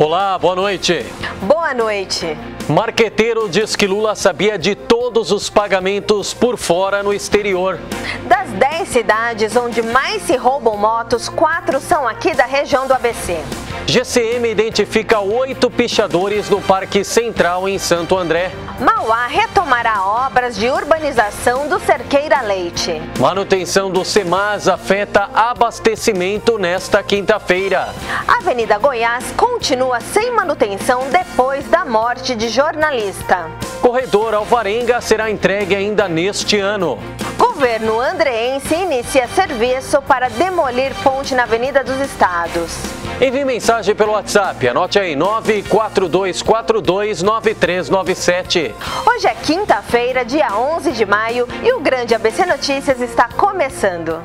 Olá, boa noite. Boa noite. Marqueteiro diz que Lula sabia de todos os pagamentos por fora no exterior. Das 10 cidades onde mais se roubam motos, 4 são aqui da região do ABC. GCM identifica 8 pichadores no Parque Central em Santo André. Mauá retomará obras de urbanização do Cerqueira Leite. Manutenção do CEMAS afeta abastecimento nesta quinta-feira. Avenida Goiás continua sem manutenção depois da morte de jornalista. Corredor Alvarenga será entregue ainda neste ano. Governo andreense inicia serviço para demolir ponte na Avenida dos Estados. Envie mensagem pelo WhatsApp, anote aí, 942429397. Hoje é quinta-feira, dia 11 de maio, e o Grande ABC Notícias está começando.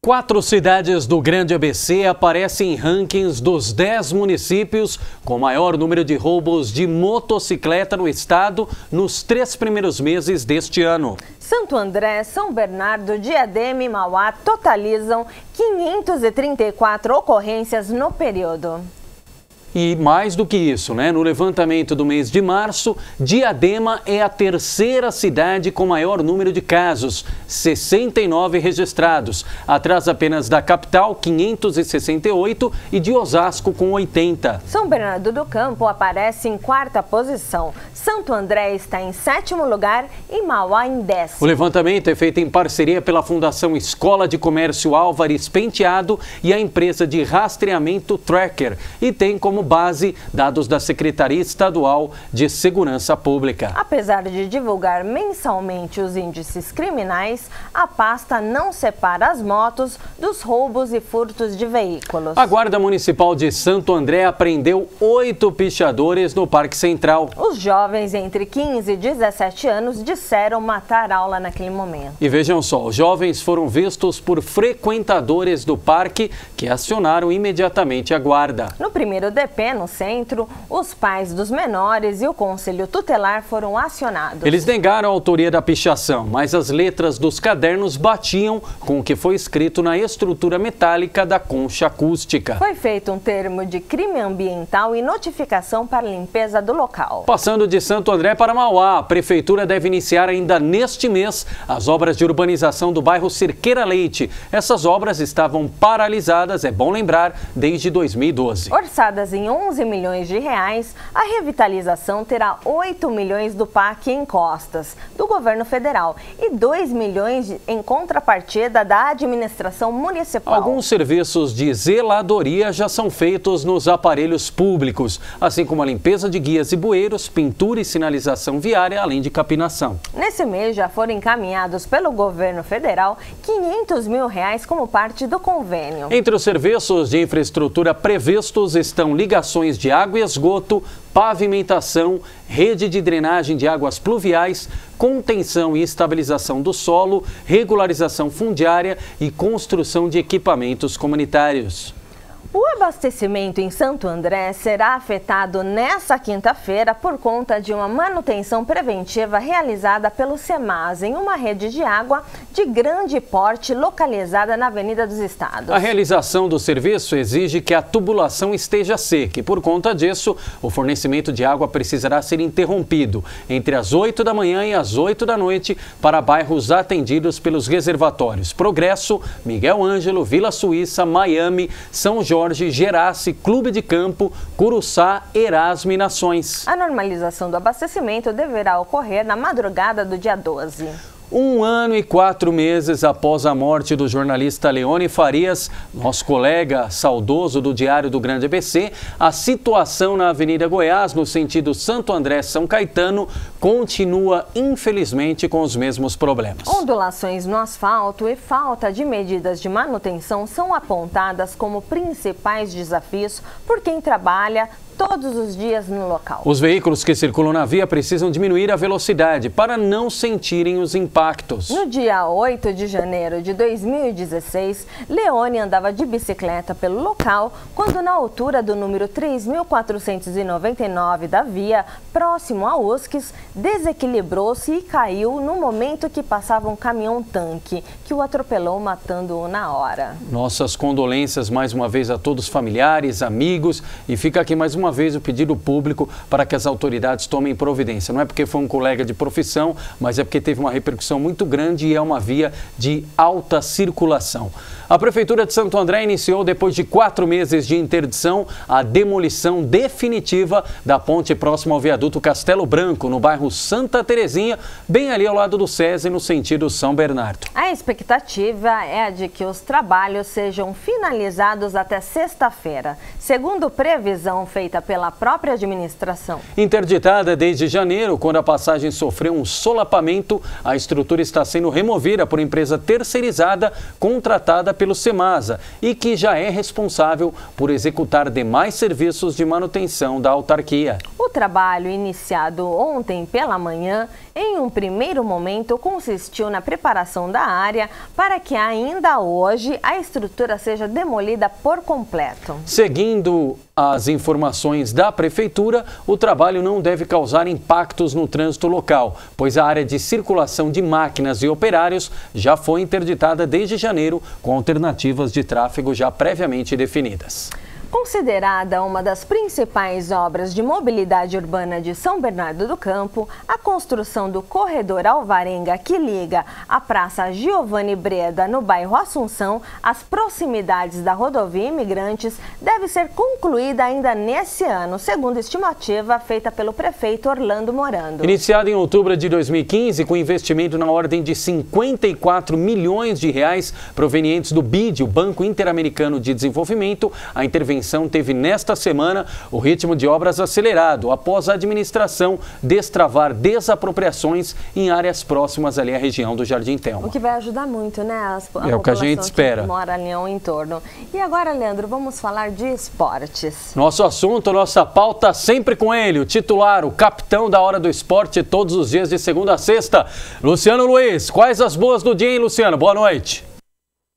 Quatro cidades do Grande ABC aparecem em rankings dos 10 municípios com maior número de roubos de motocicleta no estado nos 3 primeiros meses deste ano. Santo André, São Bernardo, Diadema e Mauá totalizam 534 ocorrências no período. E mais do que isso, no levantamento do mês de março, Diadema é a terceira cidade com maior número de casos, 69 registrados, atrás apenas da capital, 568, e de Osasco, com 80. São Bernardo do Campo aparece em 4ª posição, Santo André está em 7º lugar e Mauá em 10º. O levantamento é feito em parceria pela Fundação Escola de Comércio Álvares Penteado e a empresa de rastreamento Tracker, e tem como base dados da Secretaria Estadual de Segurança Pública. Apesar de divulgar mensalmente os índices criminais, a pasta não separa as motos dos roubos e furtos de veículos. A Guarda Municipal de Santo André apreendeu 8 pichadores no Parque Central. Os jovens entre 15 e 17 anos disseram matar aula naquele momento. E vejam só, os jovens foram vistos por frequentadores do parque que acionaram imediatamente a guarda. No primeiro DP no centro, os pais dos menores e o Conselho Tutelar foram acionados. Eles negaram a autoria da pichação, mas as letras dos cadernos batiam com o que foi escrito na estrutura metálica da concha acústica. Foi feito um termo de crime ambiental e notificação para limpeza do local. Passando de Santo André para Mauá, a Prefeitura deve iniciar ainda neste mês as obras de urbanização do bairro Cerqueira Leite. Essas obras estavam paralisadas, é bom lembrar, desde 2012. Orçadas em 11 milhões de reais, a revitalização terá 8 milhões do PAC em costas do governo federal e 2 milhões em contrapartida da administração municipal. Alguns serviços de zeladoria já são feitos nos aparelhos públicos, assim como a limpeza de guias e bueiros, pintura e sinalização viária, além de capinação. Nesse mês já foram encaminhados pelo governo federal 500 mil reais como parte do convênio. Entre os serviços de infraestrutura previstos estão ligações de água e esgoto, pavimentação, rede de drenagem de águas pluviais, contenção e estabilização do solo, regularização fundiária e construção de equipamentos comunitários. O abastecimento em Santo André será afetado nesta quinta-feira por conta de uma manutenção preventiva realizada pelo CEMAS em uma rede de água de grande porte localizada na Avenida dos Estados. A realização do serviço exige que a tubulação esteja seca e, por conta disso, o fornecimento de água precisará ser interrompido entre as 8 da manhã e as 8 da noite para bairros atendidos pelos reservatórios Progresso, Miguel Ângelo, Vila Suíça, Miami, São Jorge, Gerace, Clube de Campo, Curuçá, Erasmo e Nações. A normalização do abastecimento deverá ocorrer na madrugada do dia 12. 1 ano e 4 meses após a morte do jornalista Leone Farias, nosso colega saudoso do Diário do Grande ABC, a situação na Avenida Goiás, no sentido Santo André-São Caetano, continua, infelizmente, com os mesmos problemas. Ondulações no asfalto e falta de medidas de manutenção são apontadas como principais desafios por quem trabalha todos os dias no local. Os veículos que circulam na via precisam diminuir a velocidade para não sentirem os impactos. No dia 8 de janeiro de 2016, Leone andava de bicicleta pelo local quando, na altura do número 3.499 da via, próximo a USCS, desequilibrou-se e caiu no momento que passava um caminhão-tanque, que o atropelou, matando-o na hora. Nossas condolências mais uma vez a todos os familiares, amigos, e fica aqui mais uma vez o pedido público para que as autoridades tomem providência. Não é porque foi um colega de profissão, mas é porque teve uma repercussão muito grande e é uma via de alta circulação. A Prefeitura de Santo André iniciou, depois de 4 meses de interdição, a demolição definitiva da ponte próxima ao viaduto Castelo Branco, no bairro Santa Terezinha, bem ali ao lado do SESI, no sentido São Bernardo. A expectativa é a de que os trabalhos sejam finalizados até sexta-feira, segundo previsão feita pela própria administração. Interditada desde janeiro, quando a passagem sofreu um solapamento, a estrutura está sendo removida por empresa terceirizada contratada pelo Semasa e que já é responsável por executar demais serviços de manutenção da autarquia. O trabalho, iniciado ontem pela manhã, em um primeiro momento consistiu na preparação da área para que ainda hoje a estrutura seja demolida por completo. Seguindo as informações da Prefeitura, o trabalho não deve causar impactos no trânsito local, pois a área de circulação de máquinas e operários já foi interditada desde janeiro, com alternativas de tráfego já previamente definidas. Considerada uma das principais obras de mobilidade urbana de São Bernardo do Campo, a construção do corredor Alvarenga, que liga a Praça Giovanni Breda, no bairro Assunção, às proximidades da rodovia Imigrantes, deve ser concluída ainda nesse ano, segundo estimativa feita pelo prefeito Orlando Morando. Iniciada em outubro de 2015, com investimento na ordem de 54 milhões de reais provenientes do BID, o Banco Interamericano de Desenvolvimento, a intervenção teve nesta semana o ritmo de obras acelerado, após a administração destravar desapropriações em áreas próximas ali à região do Jardim Telma. O que vai ajudar muito, né? É o que a gente espera. Que mora ali ao entorno. E agora, Leandro, vamos falar de esportes. Nosso assunto, nossa pauta sempre com ele, o titular, o capitão da Hora do Esporte, todos os dias de segunda a sexta. Luciano Luiz, quais as boas do dia, hein, Luciano? Boa noite.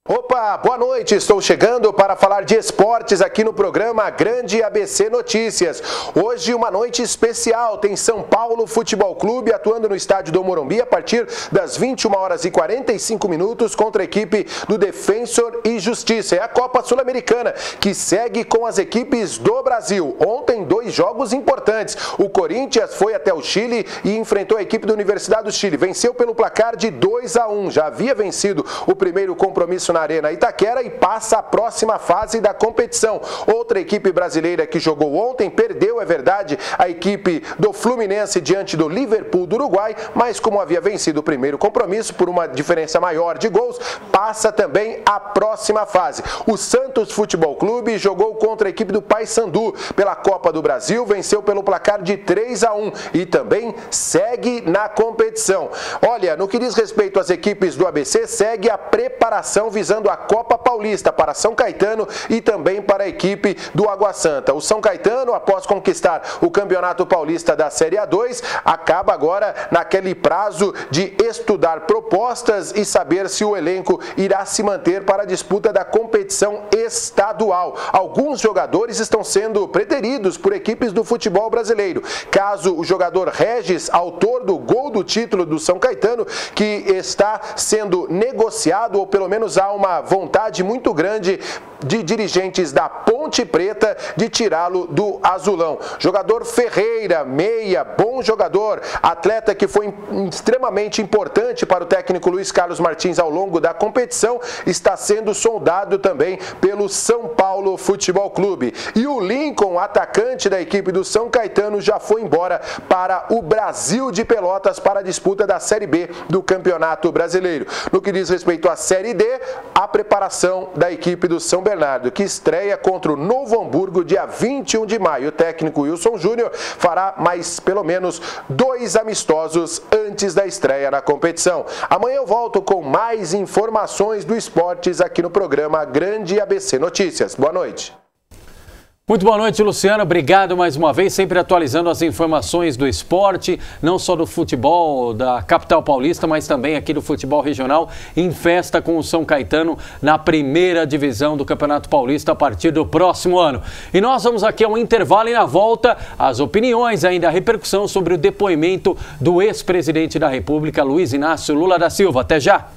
Opa, boa noite, estou chegando para falar de esportes aqui no programa Grande ABC Notícias. Hoje uma noite especial, tem São Paulo Futebol Clube atuando no estádio do Morumbi a partir das 21h45 contra a equipe do Defensor e Justiça. É a Copa Sul-Americana que segue com as equipes do Brasil. Ontem 2 jogos importantes, o Corinthians foi até o Chile e enfrentou a equipe da Universidade do Chile, venceu pelo placar de 2-1, já havia vencido o primeiro compromisso na Arena Itaquera e passa a próxima fase da competição. Outra equipe brasileira que jogou ontem perdeu, é verdade, a equipe do Fluminense diante do Liverpool do Uruguai, mas como havia vencido o primeiro compromisso por uma diferença maior de gols, passa também a próxima fase. O Santos Futebol Clube jogou contra a equipe do Paysandu pela Copa do Brasil, venceu pelo placar de 3-1 e também segue na competição. Olha, no que diz respeito às equipes do ABC, segue a preparação visando a Copa Paulista para São Caetano e também para a equipe do Água Santa. O São Caetano, após conquistar o Campeonato Paulista da Série A2, acaba agora naquele prazo de estudar propostas e saber se o elenco irá se manter para a disputa da competição estadual. Alguns jogadores estão sendo preteridos por equipes do futebol brasileiro. Caso o jogador Regis, autor do gol do título do São Caetano, que está sendo negociado, ou pelo menos há uma vontade muito grande de dirigentes da Ponte Preta de tirá-lo do azulão. Jogador Ferreira, meia, bom jogador, atleta que foi extremamente importante para o técnico Luiz Carlos Martins ao longo da competição, está sendo sondado também pelo São Paulo Futebol Clube. E o Lincoln, atacante da equipe do São Caetano, já foi embora para o Brasil de Pelotas para a disputa da Série B do Campeonato Brasileiro. No que diz respeito à Série D, a preparação da equipe do São Bernardo, que estreia contra o Novo Hamburgo dia 21 de maio. O técnico Wilson Júnior fará mais pelo menos 2 amistosos antes da estreia na competição. Amanhã eu volto com mais informações do esportes aqui no programa Grande ABC Notícias. Boa noite. Muito boa noite, Luciano. Obrigado mais uma vez, sempre atualizando as informações do esporte, não só do futebol da capital paulista, mas também aqui do futebol regional, em festa com o São Caetano na primeira divisão do Campeonato Paulista a partir do próximo ano. E nós vamos aqui ao intervalo e na volta as opiniões, ainda a repercussão sobre o depoimento do ex-presidente da República, Luiz Inácio Lula da Silva. Até já!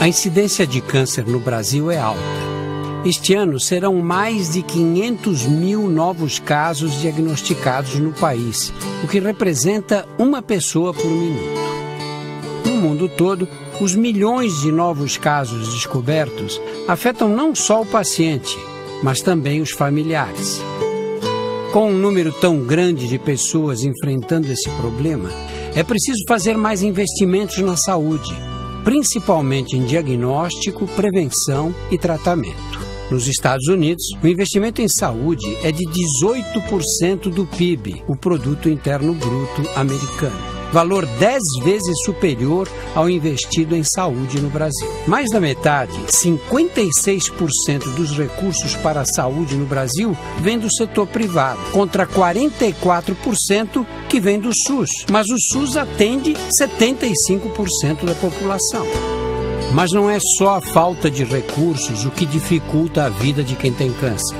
A incidência de câncer no Brasil é alta. Este ano serão mais de 500 mil novos casos diagnosticados no país, o que representa uma pessoa por minuto. No mundo todo, os milhões de novos casos descobertos afetam não só o paciente, mas também os familiares. Com um número tão grande de pessoas enfrentando esse problema, é preciso fazer mais investimentos na saúde, principalmente em diagnóstico, prevenção e tratamento. Nos Estados Unidos, o investimento em saúde é de 18% do PIB, o Produto Interno Bruto americano. Valor 10 vezes superior ao investido em saúde no Brasil. Mais da metade, 56% dos recursos para a saúde no Brasil vem do setor privado, contra 44% que vem do SUS. Mas o SUS atende 75% da população. Mas não é só a falta de recursos o que dificulta a vida de quem tem câncer.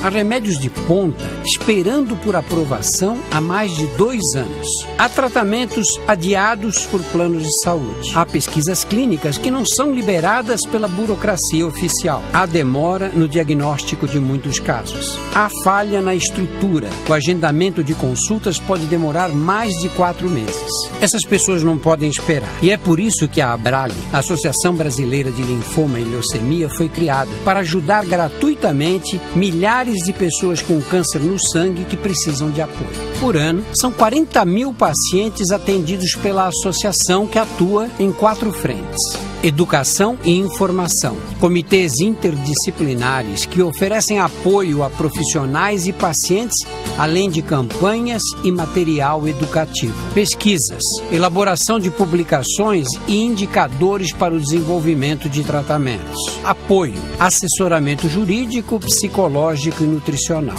Há remédios de ponta esperando por aprovação há mais de 2 anos. Há tratamentos adiados por planos de saúde. Há pesquisas clínicas que não são liberadas pela burocracia oficial. Há demora no diagnóstico de muitos casos. Há falha na estrutura. O agendamento de consultas pode demorar mais de 4 meses. Essas pessoas não podem esperar. E é por isso que a ABRALI, a Associação Brasileira de Linfoma e Leucemia, foi criada para ajudar gratuitamente milhares de pessoas com câncer no sangue que precisam de apoio. Por ano, são 40 mil pacientes atendidos pela associação, que atua em 4 frentes: educação e informação, comitês interdisciplinares que oferecem apoio a profissionais e pacientes, além de campanhas e material educativo, pesquisas, elaboração de publicações e indicadores para o desenvolvimento de tratamentos, apoio, assessoramento jurídico, psicológico e nutricional.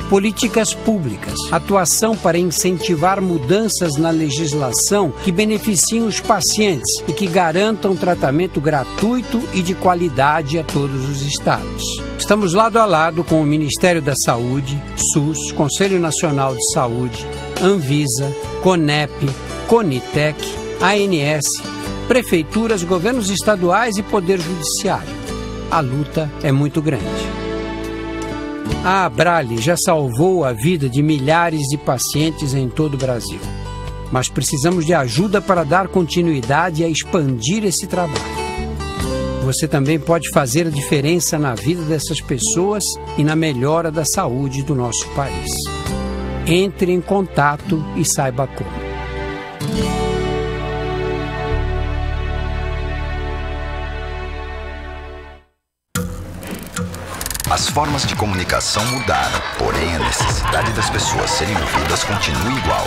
Políticas públicas, atuação para incentivar mudanças na legislação que beneficiem os pacientes e que garantam tratamento gratuito e de qualidade a todos os estados. Estamos lado a lado com o Ministério da Saúde, SUS, Conselho Nacional de Saúde, Anvisa, CONEP, CONITEC, ANS, prefeituras, governos estaduais e Poder Judiciário. A luta é muito grande. A ABRALI já salvou a vida de milhares de pacientes em todo o Brasil. Mas precisamos de ajuda para dar continuidade e a expandir esse trabalho. Você também pode fazer a diferença na vida dessas pessoas e na melhora da saúde do nosso país. Entre em contato e saiba como. As formas de comunicação mudaram, porém a necessidade das pessoas serem ouvidas continua igual.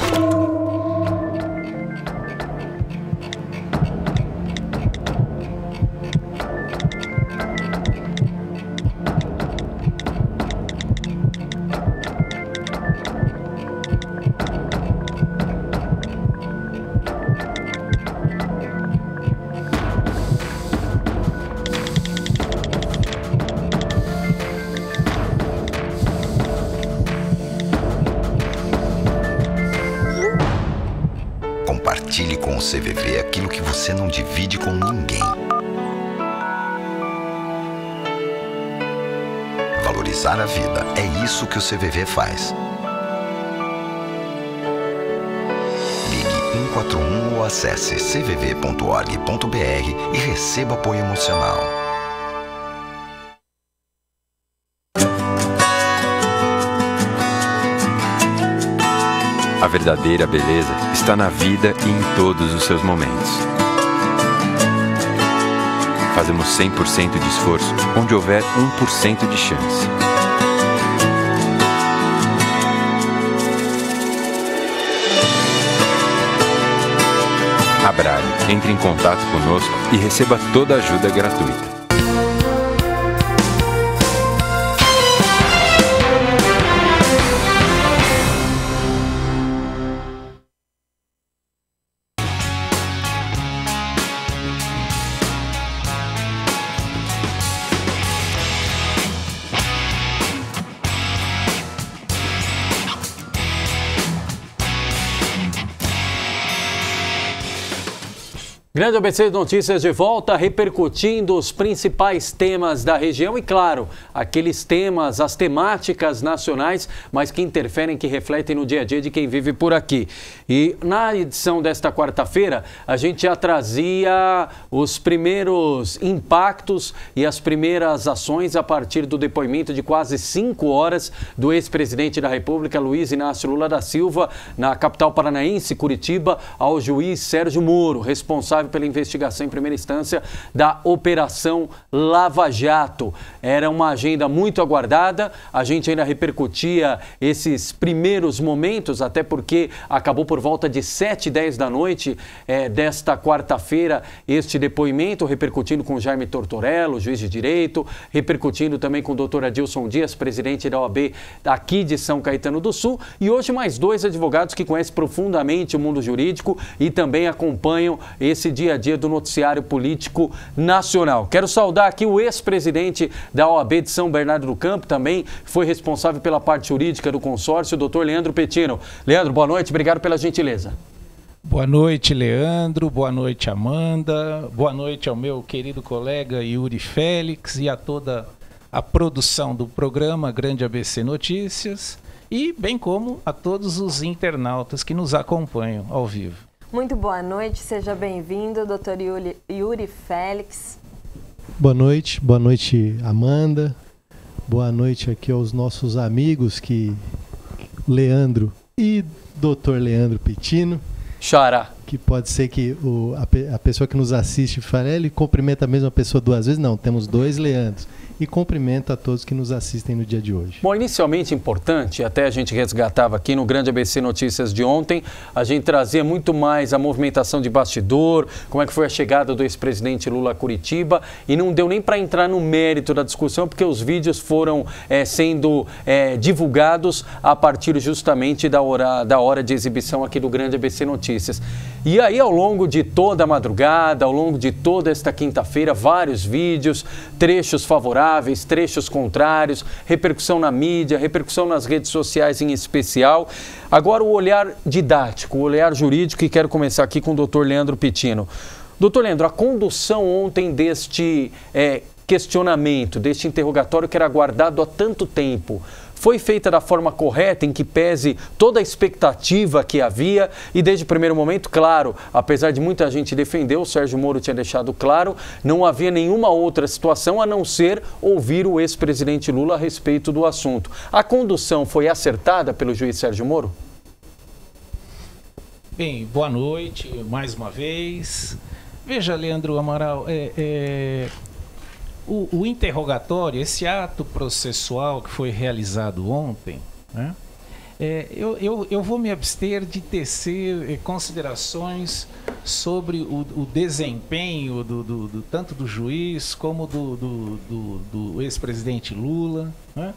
o CVV aquilo que você não divide com ninguém. Valorizar a vida, é isso que o CVV faz. Ligue 141 ou acesse cvv.org.br e receba apoio emocional. A verdadeira beleza está na vida e em todos os seus momentos. Fazemos 100% de esforço onde houver 1% de chance. Abrale, entre em contato conosco e receba toda a ajuda gratuita. Grande ABC de Notícias de volta, repercutindo os principais temas da região e, claro, aqueles temas, as temáticas nacionais, mas que interferem, que refletem no dia a dia de quem vive por aqui. E na edição desta quarta-feira, a gente já trazia os primeiros impactos e as primeiras ações a partir do depoimento de quase 5 horas do ex-presidente da República, Luiz Inácio Lula da Silva, na capital paranaense, Curitiba, ao juiz Sérgio Moro, responsável pela investigação em primeira instância da Operação Lava Jato. Era uma agenda muito aguardada, a gente ainda repercutia esses primeiros momentos, até porque acabou por volta de 7h10 da noite desta quarta-feira este depoimento, repercutindo com Jaime Tortorello, juiz de direito, repercutindo também com o doutor Adilson Dias, presidente da OAB aqui de São Caetano do Sul, e hoje mais 2 advogados que conhecem profundamente o mundo jurídico e também acompanham esse dia a dia do noticiário político nacional. Quero saudar aqui o ex-presidente da OAB de São Bernardo do Campo, também foi responsável pela parte jurídica do consórcio, o doutor Leandro Pettino. Leandro, boa noite, obrigado pela gentileza. Boa noite, Leandro, boa noite, Amanda, boa noite ao meu querido colega Yuri Félix e a toda a produção do programa Grande ABC Notícias e bem como a todos os internautas que nos acompanham ao vivo. Muito boa noite, seja bem-vindo, doutor Yuri Félix. Boa noite, Amanda. Boa noite aqui aos nossos amigos, Leandro e doutor Leandro Pettino. Xará. Que pode ser que a pessoa que nos assiste fale, ele cumprimenta a mesma pessoa 2 vezes. Não, temos 2 Leandros. E cumprimento a todos que nos assistem no dia de hoje. Bom, inicialmente importante, até a gente resgatava aqui no Grande ABC Notícias de ontem, a gente trazia muito mais a movimentação de bastidor, como é que foi a chegada do ex-presidente Lula a Curitiba, e não deu nem para entrar no mérito da discussão, porque os vídeos foram sendo divulgados a partir justamente da hora de exibição aqui do Grande ABC Notícias. E aí, ao longo de toda a madrugada, ao longo de toda esta quinta-feira, vários vídeos, trechos favoráveis, trechos contrários, repercussão na mídia, repercussão nas redes sociais em especial. Agora o olhar didático, o olhar jurídico, e quero começar aqui com o doutor Leandro Pettino. Doutor Leandro, a condução ontem deste questionamento, deste interrogatório que era aguardado há tanto tempo, foi feita da forma correta, em que pese toda a expectativa que havia e desde o primeiro momento, claro, apesar de muita gente defender, o Sérgio Moro tinha deixado claro, não havia nenhuma outra situação a não ser ouvir o ex-presidente Lula a respeito do assunto. A condução foi acertada pelo juiz Sérgio Moro? Bem, boa noite mais uma vez. Veja, Leandro Amaral, o interrogatório, esse ato processual que foi realizado ontem, né, eu vou me abster de tecer considerações sobre o desempenho tanto do juiz como do ex-presidente Lula, né?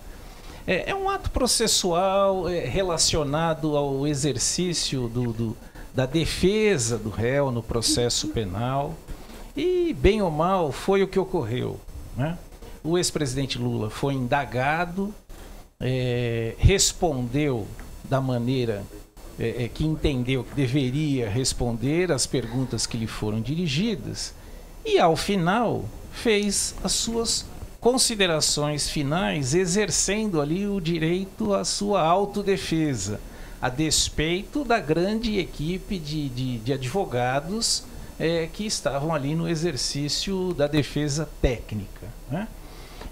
É um ato processual relacionado ao exercício da defesa do réu no processo penal e, bem ou mal, foi o que ocorreu, né? O ex-presidente Lula foi indagado, respondeu da maneira que entendeu que deveria responder às perguntas que lhe foram dirigidas e, ao final, fez as suas considerações finais, exercendo ali o direito à sua autodefesa, a despeito da grande equipe de advogados que estavam ali no exercício da defesa técnica, né?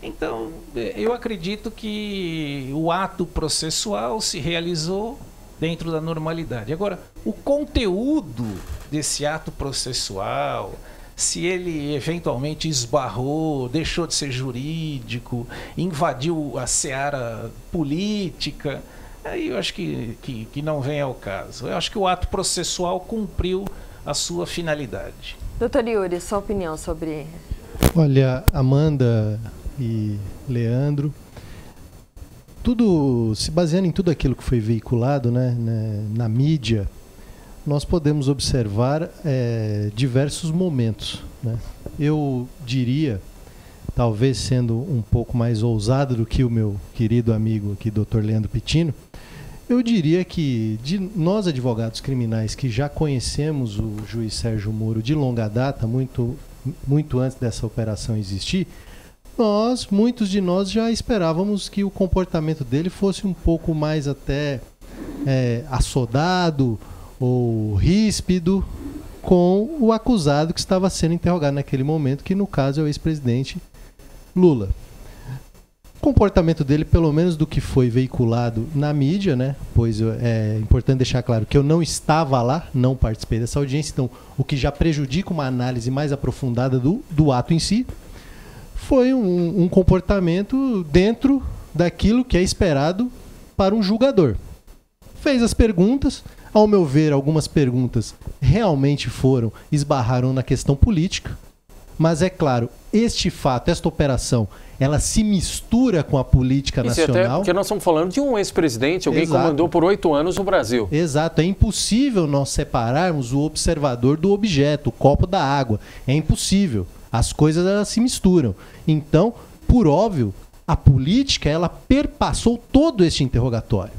Então, eu acredito que o ato processual se realizou dentro da normalidade. Agora, o conteúdo desse ato processual, se ele eventualmente esbarrou, deixou de ser jurídico, invadiu a seara política, aí eu acho que não vem ao caso. Eu acho que o ato processual cumpriu a sua finalidade. Doutor Yuri, sua opinião sobre... Olha, Amanda e Leandro, tudo se baseando em tudo aquilo que foi veiculado, né, na mídia, nós podemos observar diversos momentos, né? Eu diria, talvez sendo um pouco mais ousado do que o meu querido amigo aqui, Dr. Leandro Pitino, eu diria que nós advogados criminais que já conhecemos o juiz Sérgio Moro de longa data, muito antes dessa operação existir, muitos de nós já esperávamos que o comportamento dele fosse um pouco mais até assodado ou ríspido com o acusado que estava sendo interrogado naquele momento, que no caso é o ex-presidente Lula. O comportamento dele, pelo menos do que foi veiculado na mídia, né? Pois é importante deixar claro que eu não estava lá, não participei dessa audiência, então o que já prejudica uma análise mais aprofundada do ato em si, foi um comportamento dentro daquilo que é esperado para um julgador. Fez as perguntas, ao meu ver, algumas perguntas realmente esbarraram na questão política, mas é claro, este fato, esta operação, ela se mistura com a política nacional. Até porque nós estamos falando de um ex-presidente, alguém que comandou por 8 anos o Brasil. Exato, é impossível nós separarmos o observador do objeto, o copo da água. É impossível. As coisas elas se misturam. Então, por óbvio, a política ela perpassou todo este interrogatório.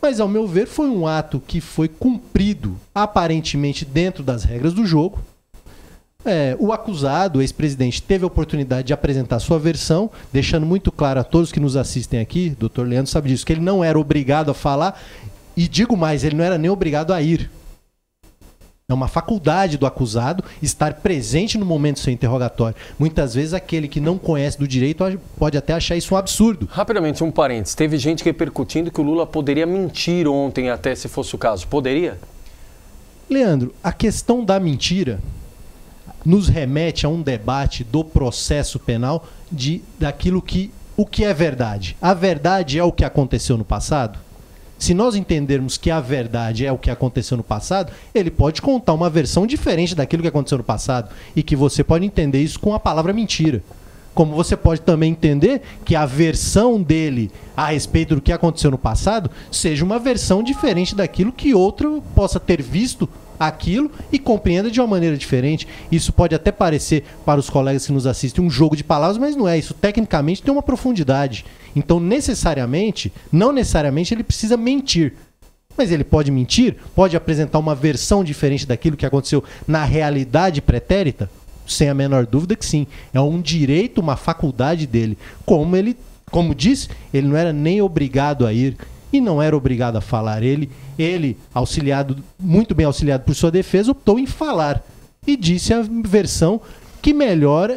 Mas, ao meu ver, foi um ato que foi cumprido, aparentemente, dentro das regras do jogo. O acusado, o ex-presidente, teve a oportunidade de apresentar sua versão, deixando muito claro a todos que nos assistem aqui, o Dr. Leandro sabe disso, que ele não era obrigado a falar, e digo mais, ele não era nem obrigado a ir. É uma faculdade do acusado estar presente no momento do seu interrogatório. Muitas vezes aquele que não conhece do direito pode até achar isso um absurdo. Rapidamente, um parênteses. Teve gente repercutindo que o Lula poderia mentir ontem, até se fosse o caso. Poderia? Leandro, a questão da mentira nos remete a um debate do processo penal daquilo o que é verdade. A verdade é o que aconteceu no passado? Se nós entendermos que a verdade é o que aconteceu no passado, ele pode contar uma versão diferente daquilo que aconteceu no passado e que você pode entender isso com a palavra mentira. Como você pode também entender que a versão dele a respeito do que aconteceu no passado seja uma versão diferente daquilo que outro possa ter visto aquilo e compreenda de uma maneira diferente. Isso pode até parecer para os colegas que nos assistem um jogo de palavras, mas não é. Isso tecnicamente tem uma profundidade. Então, não necessariamente ele precisa mentir. Mas ele pode mentir, pode apresentar uma versão diferente daquilo que aconteceu na realidade pretérita? Sem a menor dúvida que sim. É um direito, uma faculdade dele. Como disse, ele não era nem obrigado a ir e não era obrigado a falar. Ele muito bem auxiliado por sua defesa, optou em falar e disse a versão que melhor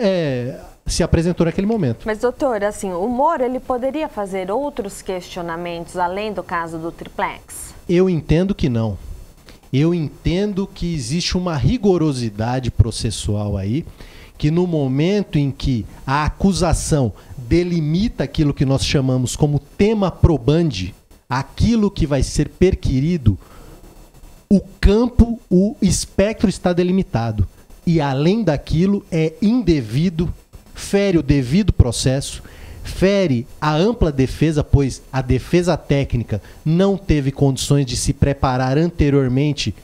se apresentou naquele momento. Mas, doutor, assim, o Moro ele poderia fazer outros questionamentos além do caso do triplex? Eu entendo que não. Eu entendo que existe uma rigorosidade processual aí, que no momento em que a acusação delimita aquilo que nós chamamos como tema probandi, aquilo que vai ser perquirido, o campo, o espectro está delimitado. E além daquilo é indevido, fere o devido processo, fere a ampla defesa, pois a defesa técnica não teve condições de se preparar anteriormente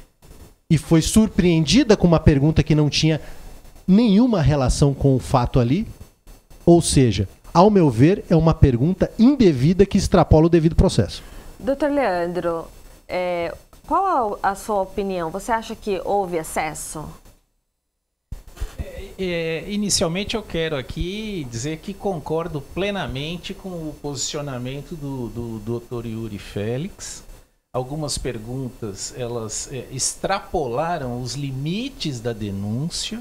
e foi surpreendida com uma pergunta que não tinha nenhuma relação com o fato ali. Ou seja, ao meu ver, é uma pergunta indevida que extrapola o devido processo. Doutor Leandro, Qual a sua opinião? Você acha que houve excesso? Inicialmente eu quero aqui dizer que concordo plenamente com o posicionamento do Dr. Yuri Félix. Algumas perguntas, elas extrapolaram os limites da denúncia,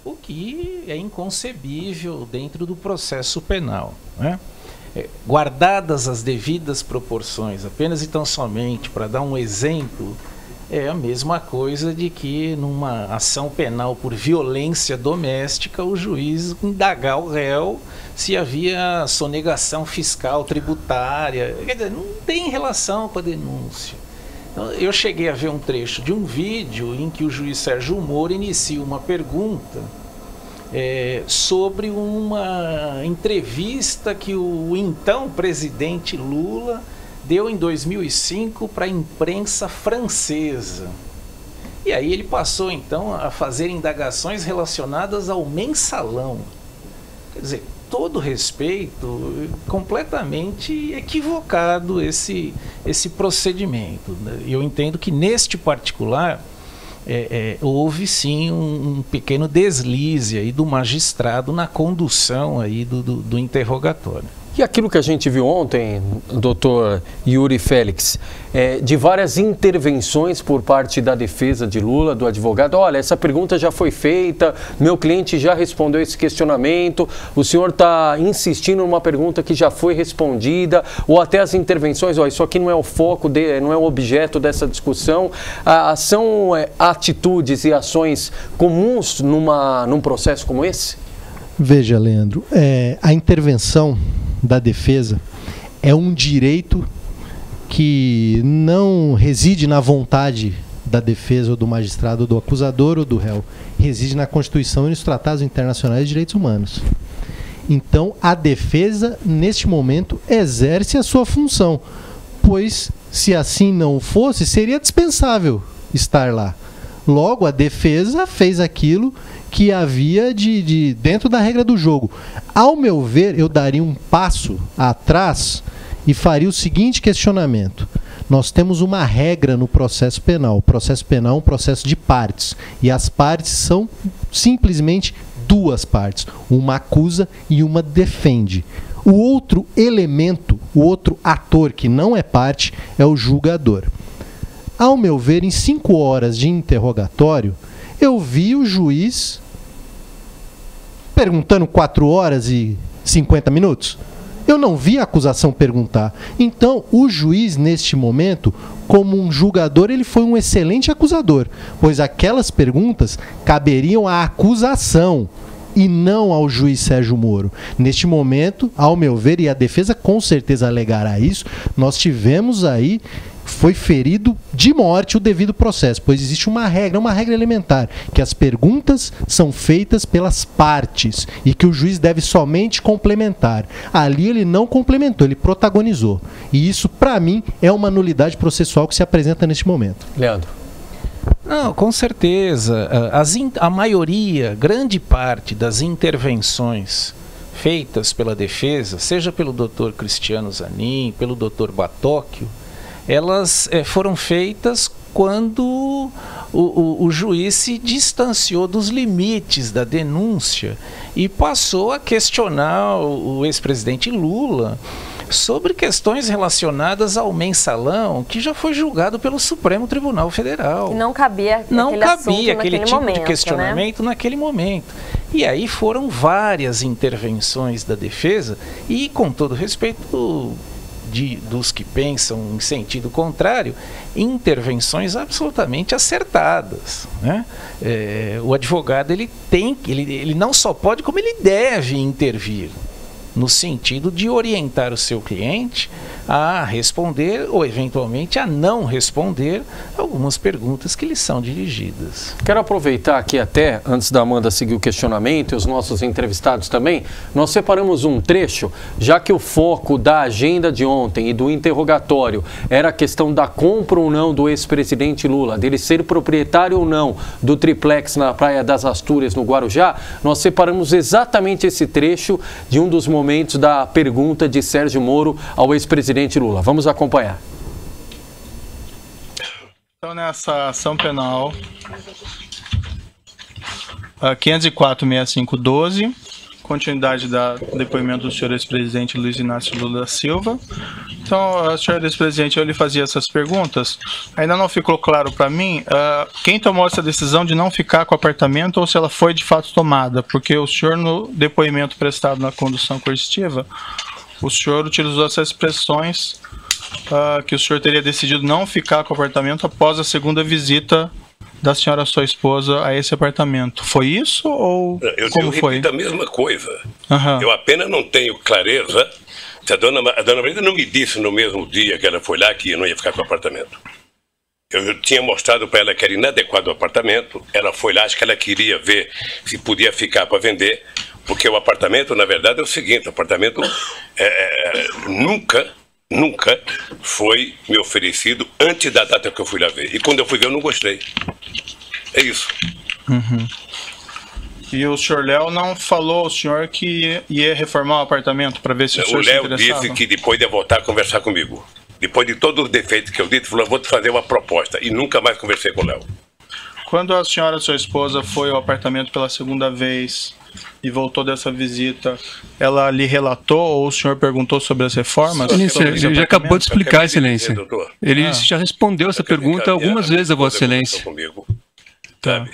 o que é inconcebível dentro do processo penal, né? Guardadas as devidas proporções, apenas e tão somente para dar um exemplo, é a mesma coisa de que numa ação penal por violência doméstica o juiz indagar o réu se havia sonegação fiscal, tributária. Quer dizer, não tem relação com a denúncia. Então, eu cheguei a ver um trecho de um vídeo em que o juiz Sérgio Moro inicia uma pergunta sobre uma entrevista que o então presidente Lula deu em 2005 para a imprensa francesa. E aí ele passou então a fazer indagações relacionadas ao mensalão. Quer dizer, todo respeito, completamente equivocado esse procedimento. Eu entendo que neste particular houve sim um pequeno deslize aí do magistrado na condução aí do interrogatório. E aquilo que a gente viu ontem, doutor Yuri Félix, de várias intervenções por parte da defesa de Lula, do advogado, olha, essa pergunta já foi feita, meu cliente já respondeu esse questionamento, o senhor está insistindo numa pergunta que já foi respondida, ou até as intervenções, ó, isso aqui não é o foco, não é o objeto dessa discussão, são atitudes e ações comuns num processo como esse? Veja, Leandro, a intervenção da defesa é um direito que não reside na vontade da defesa ou do magistrado, ou do acusador ou do réu. Reside na Constituição e nos tratados internacionais de direitos humanos. Então, a defesa, neste momento, exerce a sua função, pois, se assim não fosse, seria dispensável estar lá. Logo, a defesa fez aquilo que havia dentro da regra do jogo. Ao meu ver, eu daria um passo atrás e faria o seguinte questionamento. Nós temos uma regra no processo penal. O processo penal é um processo de partes. E as partes são simplesmente duas partes. Uma acusa e uma defende. O outro elemento, o outro ator que não é parte, é o julgador. Ao meu ver, em 5 horas de interrogatório, eu vi o juiz perguntando 4 horas e 50 minutos. Eu não vi a acusação perguntar. Então, o juiz, neste momento, como um julgador, ele foi um excelente acusador, pois aquelas perguntas caberiam à acusação e não ao juiz Sérgio Moro. Neste momento, ao meu ver, e a defesa com certeza alegará isso, nós tivemos aí, foi ferido de morte o devido processo, pois existe uma regra elementar, que as perguntas são feitas pelas partes e que o juiz deve somente complementar. Ali ele não complementou, ele protagonizou. E isso, para mim, é uma nulidade processual que se apresenta neste momento. Leandro. Não, com certeza. A maioria, grande parte das intervenções feitas pela defesa, seja pelo Dr. Cristiano Zanin, pelo Dr. Batóquio, elas foram feitas quando o juiz se distanciou dos limites da denúncia e passou a questionar o ex-presidente Lula sobre questões relacionadas ao mensalão, que já foi julgado pelo Supremo Tribunal Federal. Não cabia aquele tipo momento, de questionamento, né? Naquele momento. E aí foram várias intervenções da defesa e, com todo respeito dos que pensam em sentido contrário, intervenções absolutamente acertadas, né? O advogado ele não só pode, como ele deve intervir no sentido de orientar o seu cliente a responder ou eventualmente a não responder algumas perguntas que lhe são dirigidas. Quero aproveitar aqui até, antes da Amanda seguir o questionamento e os nossos entrevistados também, nós separamos um trecho, já que o foco da agenda de ontem e do interrogatório era a questão da compra ou não do ex-presidente Lula, dele ser proprietário ou não do triplex na Praia das Astúrias, no Guarujá. Nós separamos exatamente esse trecho de um dos momentos da pergunta de Sérgio Moro ao ex-presidente Lula. Vamos acompanhar. Então, nessa ação penal 504-6512, continuidade do depoimento do senhor ex-presidente Luiz Inácio Lula da Silva. Então, senhor ex-presidente, eu lhe fazia essas perguntas. Ainda não ficou claro para mim quem tomou essa decisão de não ficar com o apartamento ou se ela foi de fato tomada, porque o senhor, no depoimento prestado na condução coercitiva, o senhor utilizou essas expressões que o senhor teria decidido não ficar com o apartamento após a segunda visita da senhora, sua esposa, a esse apartamento. Foi isso ou como foi? Eu repito a mesma coisa. Eu apenas não tenho clareza se a dona Marisa não me disse no mesmo dia que ela foi lá que eu não ia ficar com o apartamento. Eu tinha mostrado para ela que era inadequado o apartamento. Ela foi lá, acho que ela queria ver se podia ficar para vender, porque o apartamento, na verdade, é o seguinte: o apartamento nunca foi me oferecido antes da data que eu fui lá ver. E quando eu fui ver, eu não gostei. É isso. E o senhor Léo não falou ao senhor que ia reformar o apartamento para ver se o senhor se interessava? O Léo disse que depois ia voltar a conversar comigo. Depois de todos os defeitos que eu disse, falou: vou te fazer uma proposta. E nunca mais conversei com o Léo. Quando a senhora, sua esposa, foi ao apartamento pela segunda vez e voltou dessa visita, ela lhe relatou ou o senhor perguntou sobre as reformas? Ele já acabou de explicar, Excelência. Ele já respondeu essa pergunta algumas vezes a Vossa Excelência. Comigo, sabe?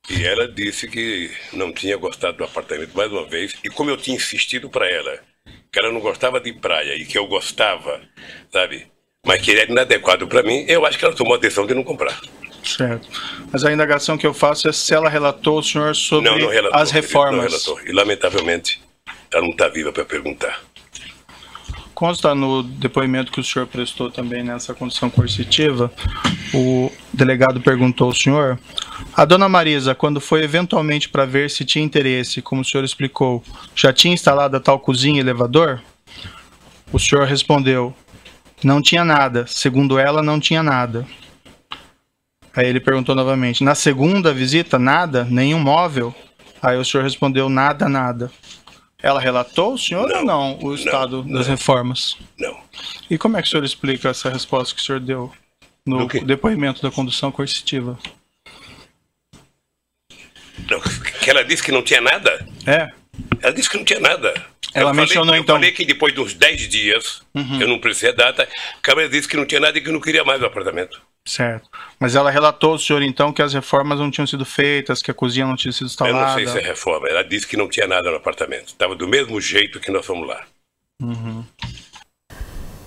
E ela disse que não tinha gostado do apartamento mais uma vez. E como eu tinha insistido para ela que ela não gostava de praia e que eu gostava, sabe? Mas que era inadequado para mim, eu acho que ela tomou a decisão de não comprar. Certo. Mas a indagação que eu faço é se ela relatou ao senhor sobre as reformas. Não relatou. E, lamentavelmente, ela não está viva para perguntar. Consta no depoimento que o senhor prestou também nessa condição coercitiva, o delegado perguntou ao senhor: a dona Marisa, quando foi eventualmente para ver se tinha interesse, como o senhor explicou, já tinha instalado a tal cozinha e elevador? O senhor respondeu: não tinha nada. Segundo ela, não tinha nada. Aí ele perguntou novamente: na segunda visita, nada? Nenhum móvel? Aí o senhor respondeu: nada, nada. Ela relatou ao senhor ou não o estado das reformas? Não. E como é que o senhor explica essa resposta que o senhor deu no depoimento da condução coercitiva? Não, que ela disse que não tinha nada? É. Ela disse que não tinha nada. Ela mencionou então... Eu falei que depois dos 10 dias, eu não precisei a data, a Câmara disse que não tinha nada e que não queria mais o apartamento. Certo. Mas ela relatou ao senhor então que as reformas não tinham sido feitas, que a cozinha não tinha sido instalada? Eu não sei se é reforma. Ela disse que não tinha nada no apartamento. Estava do mesmo jeito que nós fomos lá.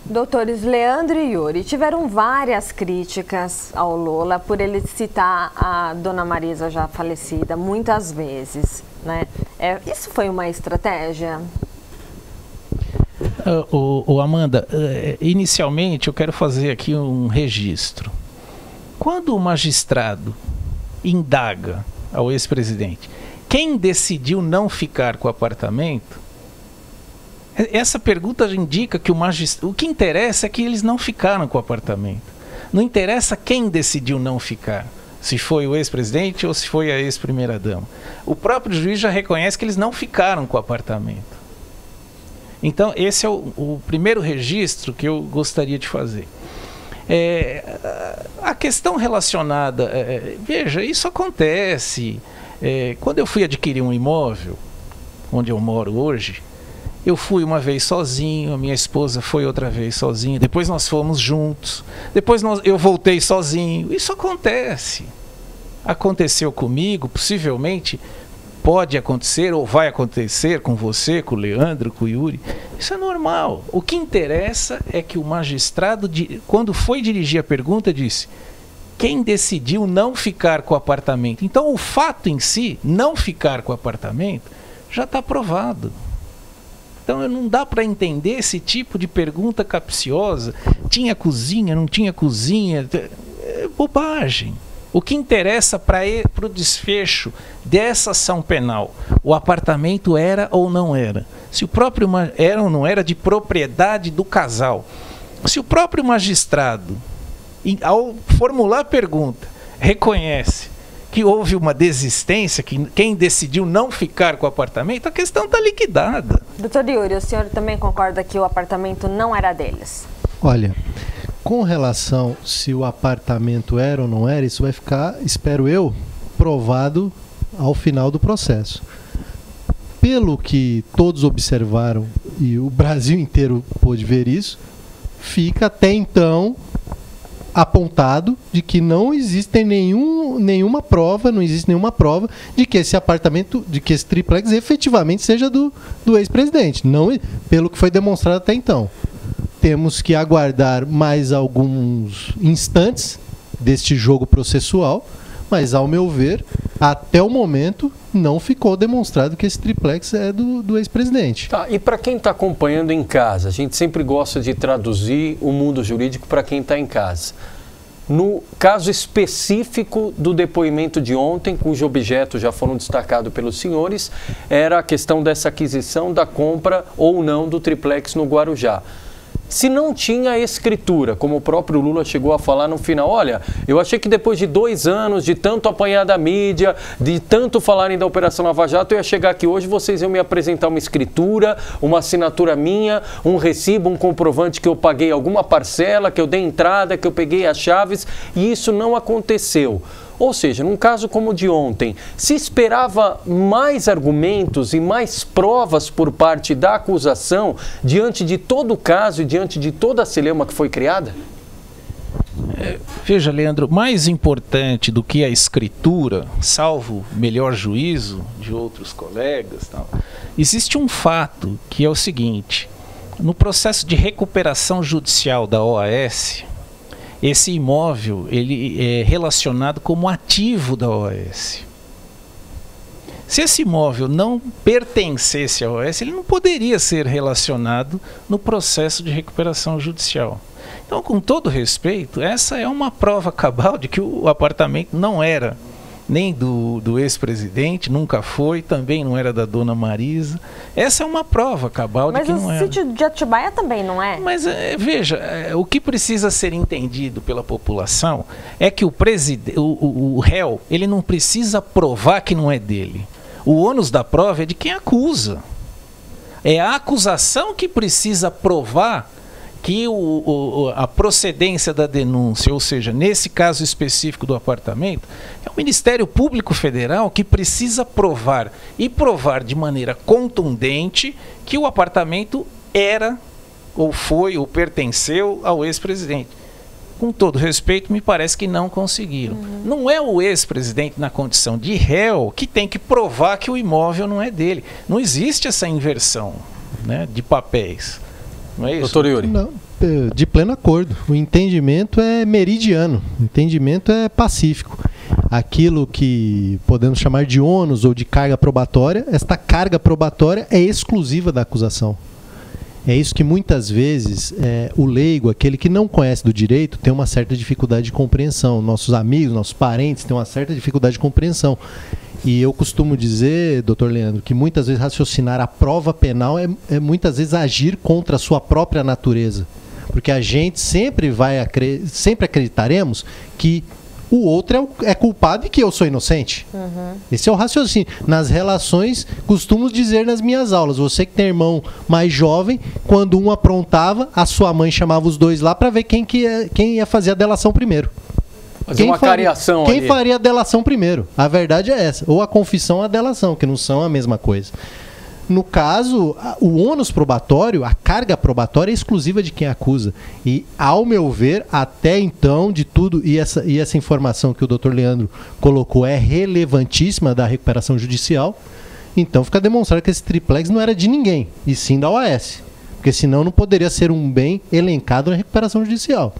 Doutores Leandro e Yuri, tiveram várias críticas ao Lula por ele citar a dona Marisa já falecida muitas vezes, né? Isso foi uma estratégia? Amanda, inicialmente eu quero fazer aqui um registro. Quando o magistrado indaga ao ex-presidente quem decidiu não ficar com o apartamento, essa pergunta indica que o que interessa é que eles não ficaram com o apartamento. Não interessa quem decidiu não ficar, se foi o ex-presidente ou se foi a ex-primeira-dama. O próprio juiz já reconhece que eles não ficaram com o apartamento. Então, esse é o primeiro registro que eu gostaria de fazer. A questão relacionada... veja, isso acontece. Quando eu fui adquirir um imóvel, onde eu moro hoje, eu fui uma vez sozinho, a minha esposa foi outra vez sozinha, depois nós fomos juntos, depois eu voltei sozinho. Isso acontece. Aconteceu comigo, possivelmente... pode acontecer ou vai acontecer com você, com o Leandro, com o Yuri. Isso é normal. O que interessa é que o magistrado, quando foi dirigir a pergunta, disse: quem decidiu não ficar com o apartamento? Então o fato em si, não ficar com o apartamento, já está provado. Então não dá para entender esse tipo de pergunta capciosa. Tinha cozinha, não tinha cozinha? É bobagem. O que interessa para o desfecho dessa ação penal, o apartamento era ou não era? Se o próprio era ou não era de propriedade do casal? Se o próprio magistrado, ao formular a pergunta, reconhece que houve uma desistência, que quem decidiu não ficar com o apartamento, a questão está liquidada. Doutor Yuri, o senhor também concorda que o apartamento não era deles? Olha, Com relação se o apartamento era ou não era, isso vai ficar, espero eu, provado ao final do processo. Pelo que todos observaram e o Brasil inteiro pôde ver isso, fica até então apontado de que não existe nenhuma prova de que esse apartamento, de que esse triplex efetivamente seja do ex-presidente. Não, pelo que foi demonstrado até então. Temos que aguardar mais alguns instantes deste jogo processual, mas, ao meu ver, até o momento, não ficou demonstrado que esse triplex é do ex-presidente. Tá, e para quem está acompanhando em casa, a gente sempre gosta de traduzir o mundo jurídico para quem está em casa. No caso específico do depoimento de ontem, cujo objeto já foram destacados pelos senhores, era a questão dessa aquisição da compra ou não do triplex no Guarujá. Se não tinha escritura, como o próprio Lula chegou a falar no final, olha, eu achei que depois de 2 anos, de tanto apanhar da mídia, de tanto falarem da Operação Lava Jato, eu ia chegar aqui hoje, vocês iam me apresentar uma escritura, uma assinatura minha, um recibo, um comprovante que eu paguei alguma parcela, que eu dei entrada, que eu peguei as chaves, e isso não aconteceu. Ou seja, num caso como o de ontem, se esperava mais argumentos e mais provas por parte da acusação diante de todo o caso e diante de toda a celeuma que foi criada? Veja, Leandro, mais importante do que a escritura, salvo melhor juízo de outros colegas, existe um fato que é o seguinte: no processo de recuperação judicial da OAS, esse imóvel ele é relacionado como ativo da OAS. Se esse imóvel não pertencesse à OAS, ele não poderia ser relacionado no processo de recuperação judicial. Então, com todo respeito, essa é uma prova cabal de que o apartamento não era nem do ex-presidente, nunca foi, também não era da dona Marisa. Essa é uma prova cabal de que não era. Mas o sítio de Atibaia também não é? Mas veja, o que precisa ser entendido pela população é que o réu, ele não precisa provar que não é dele. O ônus da prova é de quem acusa. É a acusação que precisa provar que a procedência da denúncia, ou seja, nesse caso específico do apartamento, é o Ministério Público Federal que precisa provar, e provar de maneira contundente, que o apartamento era, ou foi, ou pertenceu ao ex-presidente. Com todo respeito, me parece que não conseguiram. Não é o ex-presidente na condição de réu que tem que provar que o imóvel não é dele. Não existe essa inversão, né, de papéis. Não é isso? Doutor Yuri? Não, de pleno acordo. O entendimento é meridiano, o entendimento é pacífico. Aquilo que podemos chamar de ônus ou de carga probatória, esta carga probatória é exclusiva da acusação. É isso que muitas vezes o leigo, aquele que não conhece do direito, tem uma certa dificuldade de compreensão. Nossos amigos, nossos parentes têm uma certa dificuldade de compreensão. E eu costumo dizer, doutor Leandro, que muitas vezes raciocinar a prova penal é muitas vezes agir contra a sua própria natureza. Porque a gente sempre acreditaremos que o outro é culpado e que eu sou inocente. Esse é o raciocínio. Nas relações, costumo dizer nas minhas aulas, você que tem irmão mais jovem, quando um aprontava, a sua mãe chamava os dois lá para ver quem ia fazer a delação primeiro. Quem faria a delação primeiro? A verdade é essa. Ou a confissão ou a delação, que não são a mesma coisa. No caso, o ônus probatório, a carga probatória é exclusiva de quem acusa. E, ao meu ver, até então, de tudo, e essa informação que o doutor Leandro colocou é relevantíssima da recuperação judicial, então fica demonstrado que esse triplex não era de ninguém, e sim da OAS. Porque senão não poderia ser um bem elencado na recuperação judicial.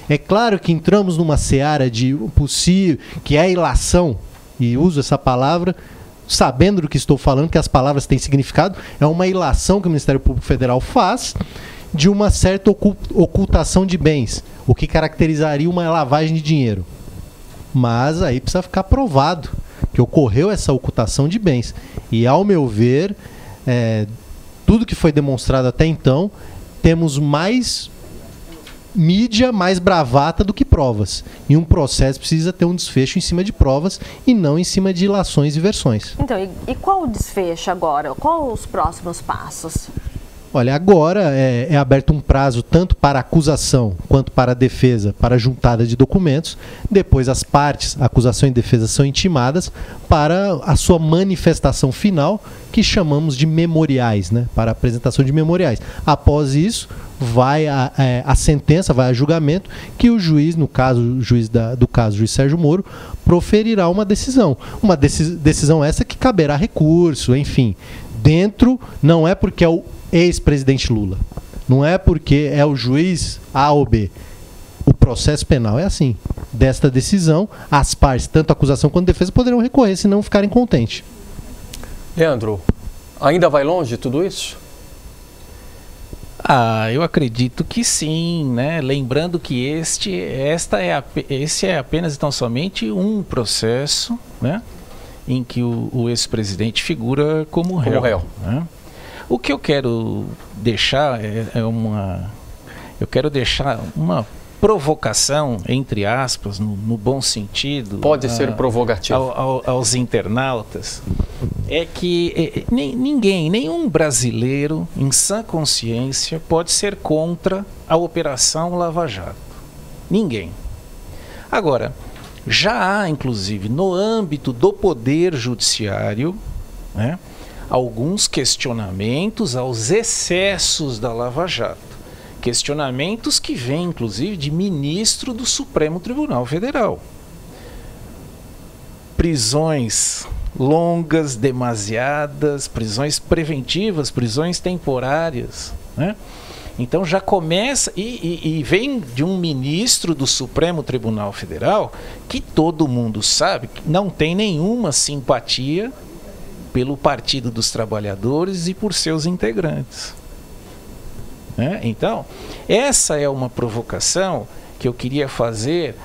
É claro que entramos numa seara de possível, que é a ilação, e uso essa palavra sabendo do que estou falando, que as palavras têm significado, é uma ilação que o Ministério Público Federal faz de uma certa ocultação de bens, o que caracterizaria uma lavagem de dinheiro. Mas aí precisa ficar provado que ocorreu essa ocultação de bens. E, ao meu ver, tudo que foi demonstrado até então, temos mais mídia, mais bravata do que provas. E um processo precisa ter um desfecho em cima de provas e não em cima de ilações e versões. Então, e qual o desfecho agora? Quais os próximos passos? Olha, agora é aberto um prazo tanto para a acusação quanto para a defesa para a juntada de documentos. Depois as partes, a acusação e a defesa, são intimadas para a sua manifestação final, que chamamos de memoriais, né? Para a apresentação de memoriais. Após isso, vai a sentença, vai a julgamento, que o juiz, no caso, o juiz do caso, o juiz Sérgio Moro, proferirá uma decisão. Uma decisão essa que caberá recurso, enfim. Dentro, não é porque é o ex-presidente Lula, não é porque é o juiz A ou B. O processo penal é assim. Desta decisão, as partes, tanto a acusação quanto a defesa, poderão recorrer se não ficarem contentes. Leandro, ainda vai longe tudo isso? Eu acredito que sim, né? Lembrando que esse é apenas e tão somente um processo, né? Em que o ex-presidente figura como réu. Né? O que eu quero deixar eu quero deixar uma provocação, entre aspas, no bom sentido. Pode ser provocativo. Aos internautas, é que nenhum brasileiro em sã consciência pode ser contra a Operação Lava Jato. Ninguém. Agora, já há, inclusive, no âmbito do Poder Judiciário, né, alguns questionamentos aos excessos da Lava Jato. Questionamentos que vêm, inclusive, de ministro do Supremo Tribunal Federal. Prisões longas, demasiadas, prisões preventivas, prisões temporárias, né? Então já começa, e vem de um ministro do Supremo Tribunal Federal que todo mundo sabe que não tem nenhuma simpatia pelo Partido dos Trabalhadores e por seus integrantes. Então, essa é uma provocação que eu queria fazer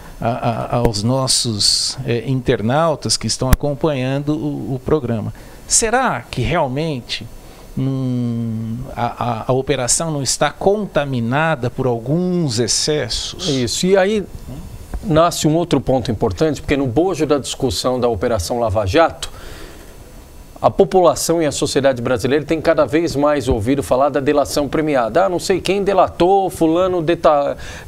aos nossos internautas que estão acompanhando o programa. Será que realmente a operação não está contaminada por alguns excessos? Isso, e aí nasce um outro ponto importante, porque no bojo da discussão da Operação Lava Jato, a população e a sociedade brasileira tem cada vez mais ouvido falar da delação premiada. Não sei quem delatou, fulano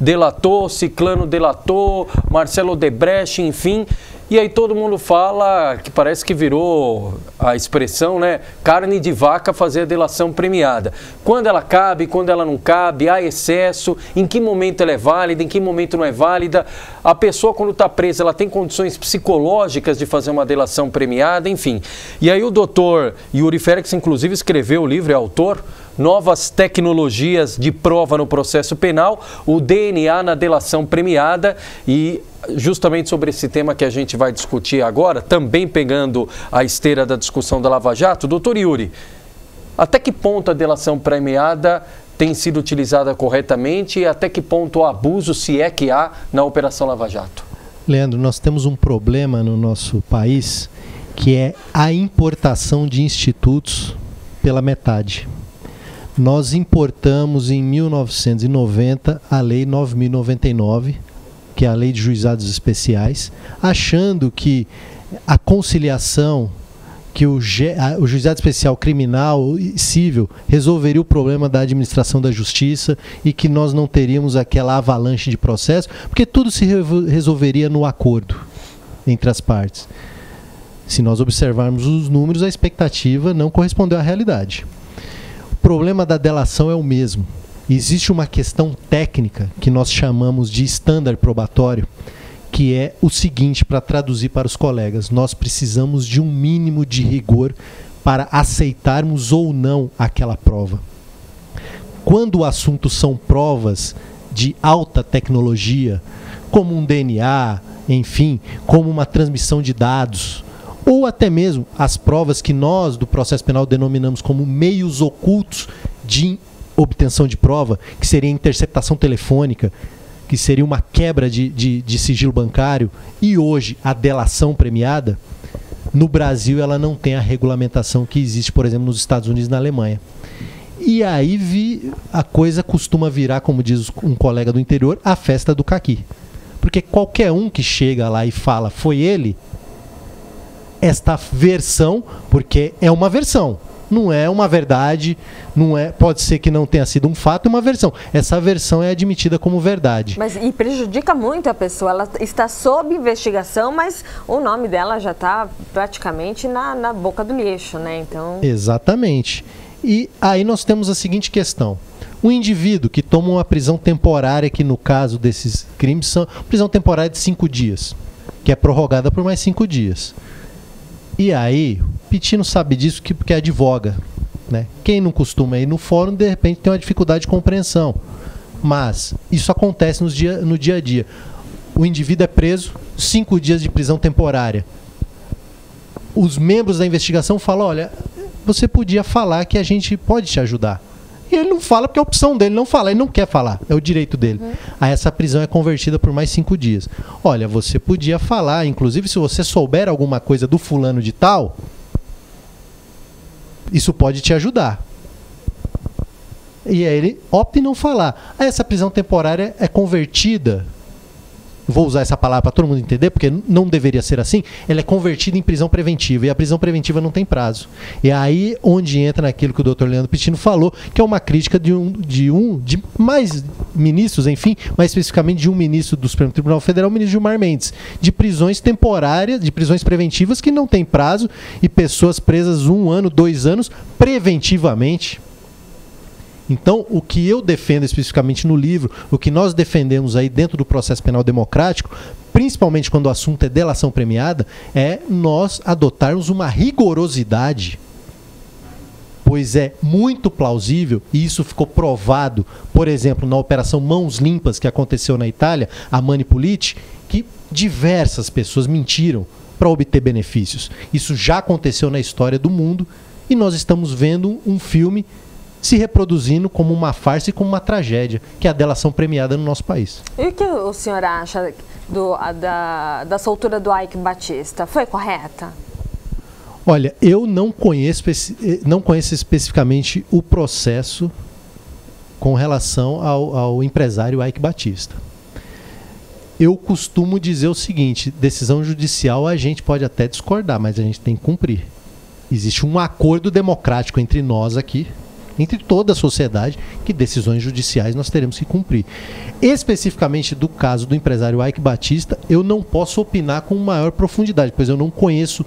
delatou, ciclano delatou, Marcelo Odebrecht, enfim. E aí todo mundo fala, que parece que virou a expressão, né? Carne de vaca fazer a delação premiada. Quando ela cabe, quando ela não cabe, há excesso, em que momento ela é válida, em que momento não é válida. A pessoa, quando está presa, ela tem condições psicológicas de fazer uma delação premiada, enfim. E aí o doutor Yuri Félix, inclusive, escreveu o livro, é autor, Novas Tecnologias de Prova no Processo Penal, o DNA na Delação Premiada, e justamente sobre esse tema que a gente vai discutir agora, também pegando a esteira da discussão da Lava Jato, doutor Yuri, até que ponto a delação premiada tem sido utilizada corretamente e até que ponto o abuso, se é que há, na Operação Lava Jato? Leandro, nós temos um problema no nosso país, que é a importação de institutos pela metade. Nós importamos em 1990 a Lei 9.099, que é a Lei de Juizados Especiais, achando que a conciliação, que o Juizado Especial Criminal e Civil resolveria o problema da administração da justiça e que nós não teríamos aquela avalanche de processo, porque tudo se resolveria no acordo entre as partes. Se nós observarmos os números, a expectativa não correspondeu à realidade. O problema da delação é o mesmo. Existe uma questão técnica que nós chamamos de estándar probatório, que é o seguinte, para traduzir para os colegas: nós precisamos de um mínimo de rigor para aceitarmos ou não aquela prova. Quando o assunto são provas de alta tecnologia, como um DNA, enfim, como uma transmissão de dados, ou até mesmo as provas que nós do processo penal denominamos como meios ocultos de obtenção de prova, que seria interceptação telefônica, que seria uma quebra de sigilo bancário, e hoje a delação premiada, no Brasil ela não tem a regulamentação que existe, por exemplo, nos Estados Unidos e na Alemanha. E aí a coisa costuma virar, como diz um colega do interior, a festa do caqui. Porque qualquer um que chega lá e fala, foi ele, esta versão, porque é uma versão, não é uma verdade, pode ser que não tenha sido um fato, é uma versão. Essa versão é admitida como verdade. Mas e prejudica muito a pessoa, ela está sob investigação, mas o nome dela já está praticamente na boca do lixo, né? Então... Exatamente. E aí nós temos a seguinte questão. Um indivíduo que toma uma prisão temporária, que no caso desses crimes são prisão temporária de 5 dias, que é prorrogada por mais 5 dias. E aí, Pitino sabe disso porque advoga, né? Quem não costuma ir no fórum, de repente tem uma dificuldade de compreensão. Mas isso acontece no dia a dia. O indivíduo é preso, 5 dias de prisão temporária. Os membros da investigação falam, olha, você podia falar que a gente pode te ajudar. E ele não fala porque é a opção dele não falar, ele não quer falar, é o direito dele. Aí essa prisão é convertida por mais 5 dias. Olha, você podia falar, inclusive se você souber alguma coisa do fulano de tal, isso pode te ajudar. E aí ele opta em não falar. Aí essa prisão temporária é convertida, vou usar essa palavra para todo mundo entender, porque não deveria ser assim, ela é convertida em prisão preventiva, e a prisão preventiva não tem prazo. E é aí onde entra naquilo que o Dr. Leandro Pitino falou, que é uma crítica de mais ministros, enfim, mais especificamente de um ministro do Supremo Tribunal Federal, o ministro Gilmar Mendes, de prisões temporárias, de prisões preventivas que não tem prazo, e pessoas presas 1 ano, 2 anos, preventivamente. Então, o que eu defendo especificamente no livro, o que nós defendemos aí dentro do processo penal democrático, principalmente quando o assunto é delação premiada, é nós adotarmos uma rigorosidade, pois é muito plausível, e isso ficou provado, por exemplo, na Operação Mãos Limpas, que aconteceu na Itália, a Mani Puliti, que diversas pessoas mentiram para obter benefícios. Isso já aconteceu na história do mundo, e nós estamos vendo um filme se reproduzindo como uma farsa e como uma tragédia, que é a delação premiada no nosso país. E o que o senhor acha da soltura do Eike Batista? Foi correta? Olha, eu não conheço especificamente o processo com relação ao empresário Eike Batista. Eu costumo dizer o seguinte, decisão judicial a gente pode até discordar, mas a gente tem que cumprir. Existe um acordo democrático entre nós aqui, entre toda a sociedade, que decisões judiciais nós teremos que cumprir. Especificamente do caso do empresário Eike Batista, eu não posso opinar com maior profundidade, pois eu não conheço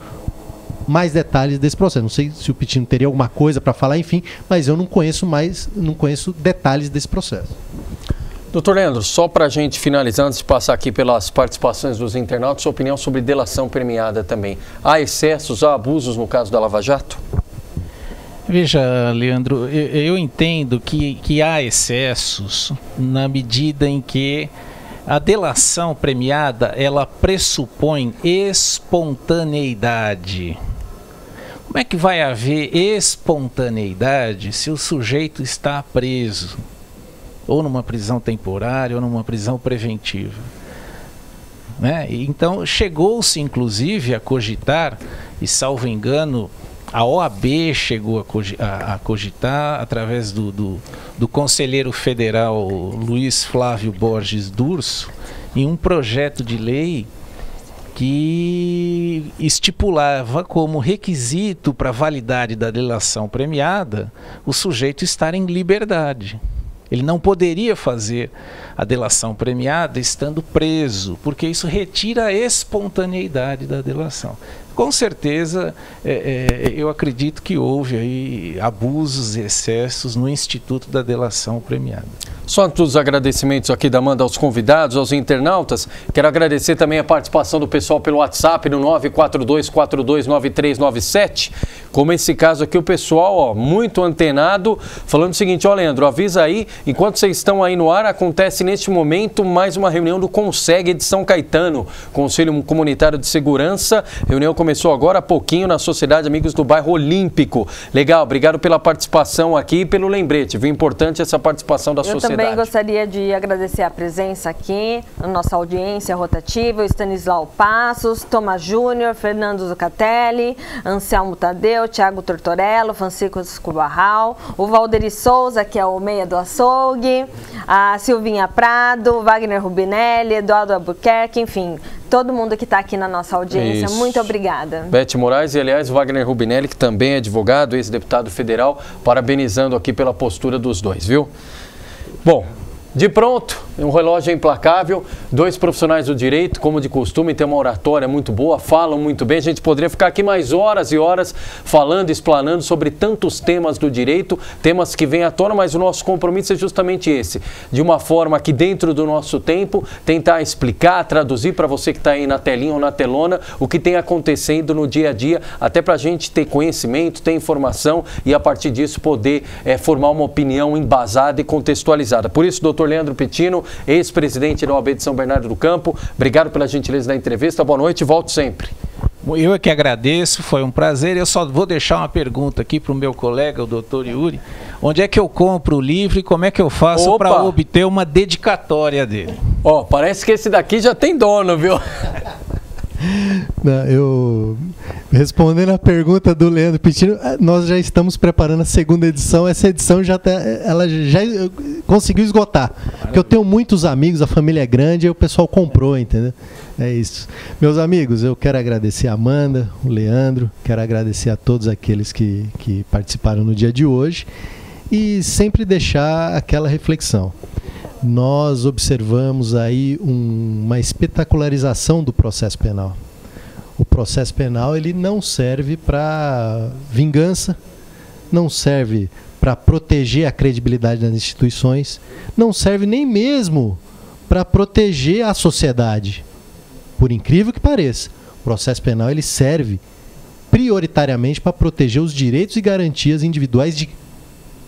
mais detalhes desse processo. Não sei se o Pitino teria alguma coisa para falar, enfim, mas eu não conheço detalhes desse processo. Doutor Leandro, só para a gente finalizar, antes de passar aqui pelas participações dos internautas, sua opinião sobre delação premiada também. Há excessos, há abusos no caso da Lava Jato? Veja, Leandro, eu entendo que há excessos na medida em que a delação premiada, ela pressupõe espontaneidade. Como é que vai haver espontaneidade se o sujeito está preso? Ou numa prisão temporária, ou numa prisão preventiva. Né? Então, chegou-se, inclusive, a cogitar, e salvo engano, a OAB chegou a cogitar, através do conselheiro federal Luiz Flávio Borges Durso, em um projeto de lei que estipulava como requisito para a validade da delação premiada o sujeito estar em liberdade. Ele não poderia fazer a delação premiada estando preso, porque isso retira a espontaneidade da delação. Com certeza, eu acredito que houve aí abusos e excessos no Instituto da Delação Premiada. Só antes dos agradecimentos aqui da Amanda aos convidados, aos internautas, quero agradecer também a participação do pessoal pelo WhatsApp no 942429397. Como esse caso aqui, o pessoal muito antenado, falando o seguinte: ó Leandro, avisa aí, enquanto vocês estão aí no ar, acontece neste momento mais uma reunião do CONSEG de São Caetano, Conselho Comunitário de Segurança. Reunião começou agora há pouquinho na Sociedade Amigos do Bairro Olímpico. Legal, obrigado pela participação aqui e pelo lembrete, viu? Importante essa participação da sociedade. Eu também gostaria de agradecer a presença aqui, na nossa audiência rotativa, o Stanislau Passos, Tomás Júnior, Fernando Zucatelli, Anselmo Tadeu, Thiago Tortorello, Francisco Barral, o Valderi Souza, que é o meia do açougue, a Silvinha Prado, Wagner Rubinelli, Eduardo Albuquerque, enfim, todo mundo que está aqui na nossa audiência. Isso. Muito obrigada. Beth Moraes e, aliás, Wagner Rubinelli, que também é advogado, ex-deputado federal, parabenizando aqui pela postura dos dois, viu? Bom, de pronto, um relógio implacável, 2 profissionais do direito, como de costume, tem uma oratória muito boa, falam muito bem. A gente poderia ficar aqui mais horas e horas falando, explanando sobre tantos temas do direito, temas que vêm à tona, mas o nosso compromisso é justamente esse, de uma forma que dentro do nosso tempo, tentar explicar, traduzir para você que está aí na telinha ou na telona, o que tem acontecendo no dia a dia, até para a gente ter conhecimento, ter informação e a partir disso poder formar uma opinião embasada e contextualizada. Por isso, doutor Leandro Pitino, ex-presidente da OAB de São Bernardo do Campo, obrigado pela gentileza da entrevista, boa noite e volto sempre. Eu é que agradeço, foi um prazer. Eu só vou deixar uma pergunta aqui para o meu colega, o doutor Yuri. Onde é que eu compro o livro e como é que eu faço para obter uma dedicatória dele? Ó, parece que esse daqui já tem dono, viu? Não, eu respondendo a pergunta do Leandro Pitino, nós já estamos preparando a segunda edição. Essa edição ela já conseguiu esgotar. Porque eu tenho muitos amigos, a família é grande, aí o pessoal comprou, entendeu? É isso. Meus amigos, eu quero agradecer a Amanda, o Leandro, quero agradecer a todos aqueles que participaram no dia de hoje e sempre deixar aquela reflexão. Nós observamos aí uma espetacularização do processo penal. O processo penal ele não serve para vingança, não serve para proteger a credibilidade das instituições, não serve nem mesmo para proteger a sociedade. Por incrível que pareça, o processo penal ele serve prioritariamente para proteger os direitos e garantias individuais de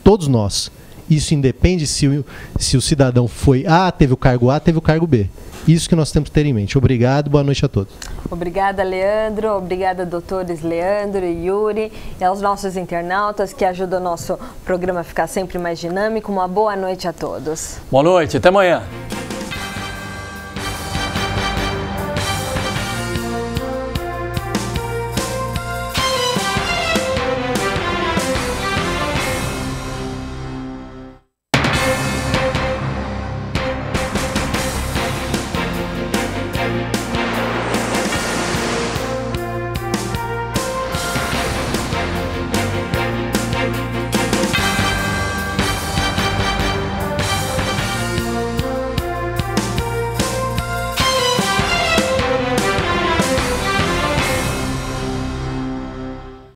todos nós. Isso independe se o cidadão teve o cargo A, teve o cargo B. Isso que nós temos que ter em mente. Obrigado, boa noite a todos. Obrigada, Leandro. Obrigada, doutores Leandro e Yuri. E aos nossos internautas que ajudam o nosso programa a ficar sempre mais dinâmico. Uma boa noite a todos. Boa noite, até amanhã.